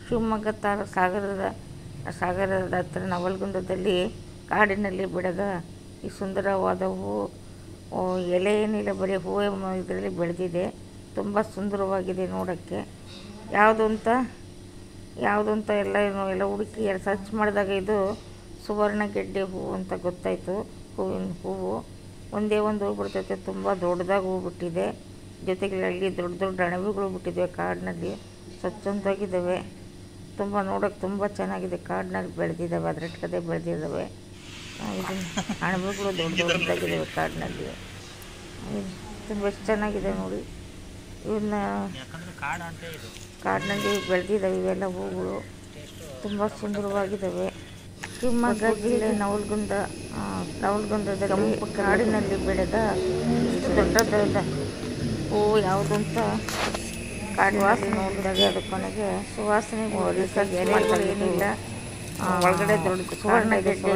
ಶಿವಮೊಗ್ಗ ಸಾಗರದ ಹತ್ತಿರ ನವಲಗುಂದದಲ್ಲಿ ಕಾಡಿನಲ್ಲಿ ಬೆಳೆದ ಈ ಸುಂದರವಾದ ಹೂವು, ಎಲೆ ಏನಿಲ್ಲ ಬರೀ ಹೂವು ಇದರಲ್ಲಿ ಬೆಳೆದಿದೆ. ತುಂಬ ಸುಂದರವಾಗಿದೆ ನೋಡೋಕ್ಕೆ. ಯಾವುದು ಅಂತ ಎಲ್ಲ ಹುಡುಕಿ ಸರ್ಚ್ ಮಾಡಿದಾಗ ಇದು ಸುವರ್ಣಗೆಡ್ಡೆ ಹೂವು ಅಂತ ಗೊತ್ತಾಯಿತು. ಹೂವು ಒಂದೇ ಒಂದು ಹೂವು ಬಿಡ್ತೈತೆ, ತುಂಬ ದೊಡ್ಡದಾಗಿ ಹೂವು ಬಿಟ್ಟಿದೆ. ಜೊತೆಗೆ ಅಲ್ಲಿ ದೊಡ್ಡ ದೊಡ್ಡ ಅಣಬೆಗಳು ಬಿಟ್ಟಿದ್ದಾವೆ. ಕಾಡಿನಲ್ಲಿ ಸ್ವಚ್ಛಂದಾಗಿದ್ದಾವೆ. ತುಂಬ ನೋಡೋಕ್ಕೆ ತುಂಬ ಚೆನ್ನಾಗಿದೆ. ಕಾಡಿನಲ್ಲಿ ಬೆಳೆದಿದ್ದಾವೆ, ಅದರಟ್ಕದೆ ಬೆಳೆದಿದ್ದಾವೆ. ಅಣಬೆಗಳು ದೊಡ್ಡದಾಗಿದ್ದಾವೆ ಕಾಡಿನಲ್ಲಿ. ತುಂಬ ಎಷ್ಟು ಚೆನ್ನಾಗಿದೆ ನೋಡಿ. ಇವನ್ನ ಕಾಡಿನಲ್ಲಿ ಬೆಳೆದಿದ್ದಾವೆ ಇವೆಲ್ಲ ಹೂಗಳು. ತುಂಬ ಸುಂದರವಾಗಿದ್ದಾವೆ. ಶಿವಮೊಗ್ಗ ಜಿಲ್ಲೆ ನವಲಗುಂದದಲ್ಲಿ ಕಾಡಿನಲ್ಲಿ ಬೆಳೆದ ಇಷ್ಟು ದೊಡ್ಡ ಹೂವು ಯಾವುದು ಅಂತ ವಾಸನೆ ನೋಡಿದಾಗ ಅದು ಕೊನೆಗೆ ಸುವಾಸನೆ ಏನಿಲ್ಲ. ಒಳಗಡೆ ದೊಡ್ಡ ಸುವರ್ಣಗೆಡ್ಡೆ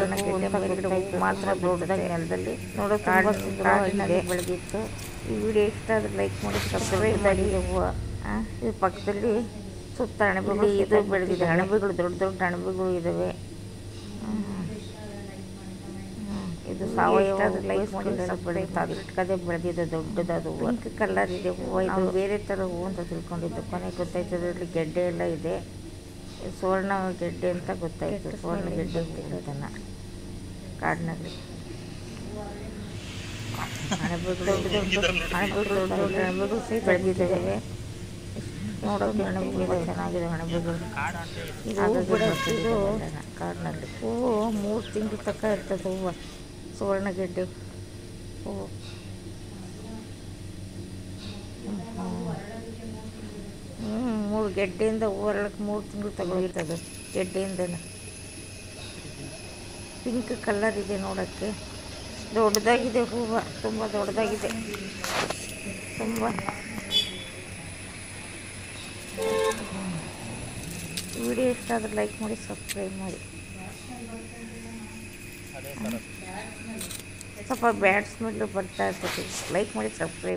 ಮಾತ್ರ ದೊಡ್ಡದಾಗಿ ನೆಲದಲ್ಲಿ ನೋಡೋಕೆ ತುಂಬ ಸುಂದರವಾಗಿ ಬೆಳೆದಿತ್ತು. ಈ ವಿಡಿಯೋ ಇಷ್ಟ ಆದರೆ ಲೈಕ್ ಮಾಡಿ, ಸಬ್ಸ್ಕ್ರೈಬ್ ಮಾಡಿ. ಹೂವು ಇದು ಪಕ್ಕದಲ್ಲಿ ಸುತ್ತ ಅಣಬೆಗಳು ಇದು ಬೆಳೆದಿದೆ. ಅಣಬೆಗಳು ದೊಡ್ಡ ಅಣಬೆಗಳು ಇದ್ದಾವೆ. ಇದು ಸಾವಯವ ಬೆಳೆದಿದೆ. ದೊಡ್ಡದಾದ ಪಿಂಕ್ ಕಲರ್ ಇದೆ ಹೂವು. ಇದು ಬೇರೆ ಥರ ಹೂವು ಅಂತ ತಿಳ್ಕೊಂಡಿದ್ದು, ಕೊನೆಗೆ ಗೊತ್ತಾಯ್ತು ಅದರಲ್ಲಿ ಗೆಡ್ಡೆ ಎಲ್ಲ ಇದೆ. ಸುವರ್ಣ ಗೆಡ್ಡೆ ಅಂತ ಗೊತ್ತಾಯಿತು. ಸುವರ್ಣ ಗೆಡ್ಡೆ ಅದನ್ನು ಕಾಡಿನಲ್ಲಿ ಅಣಬೆಗಳು ಸಹಿತ ಬೆಳೆದಿದ್ದಾವೆ. ನೋಡೋಕೆ ಅಣಬೆಗಳು ಚೆನ್ನಾಗಿದೆ. ಅಣಬೆಗಳು ಇದು ಕಾಡಿನಲ್ಲಿ ಹೂವು 3 ತಿಂಗಳು ತನಕ ಇರ್ತದೆ. ಹೂವು ಸುವರ್ಣಗೆಡ್ಡೆ ಹೂವು 3 ಗೆಡ್ಡೆಯಿಂದ ಹೂವು ಅರಳಕ್ಕೆ 3 ತಿಂಗಳು ತಗೊಳ್ತದೆ. ಗೆಡ್ಡೆಯಿಂದನೇ ಪಿಂಕ್ ಕಲರ್ ಇದೆ. ನೋಡೋಕ್ಕೆ ದೊಡ್ಡದಾಗಿದೆ ಹೂವು, ತುಂಬ ದೊಡ್ಡದಾಗಿದೆ. ತುಂಬ ವಿಡಿಯೋ ಇಷ್ಟ ಆದರೆ ಲೈಕ್ ಮಾಡಿ, ಸಬ್ಸ್ಕ್ರೈಬ್ ಮಾಡಿ. ಸ್ವಲ್ಪ ಬ್ಯಾಡ್ ಸ್ಮೆಲ್ಲು ಬರ್ತಾ ಇರ್ತದೆ. ಲೈಕ್ ಮಾಡಿ, ಸಬ್ಸ್ಕ್ರೈಬ್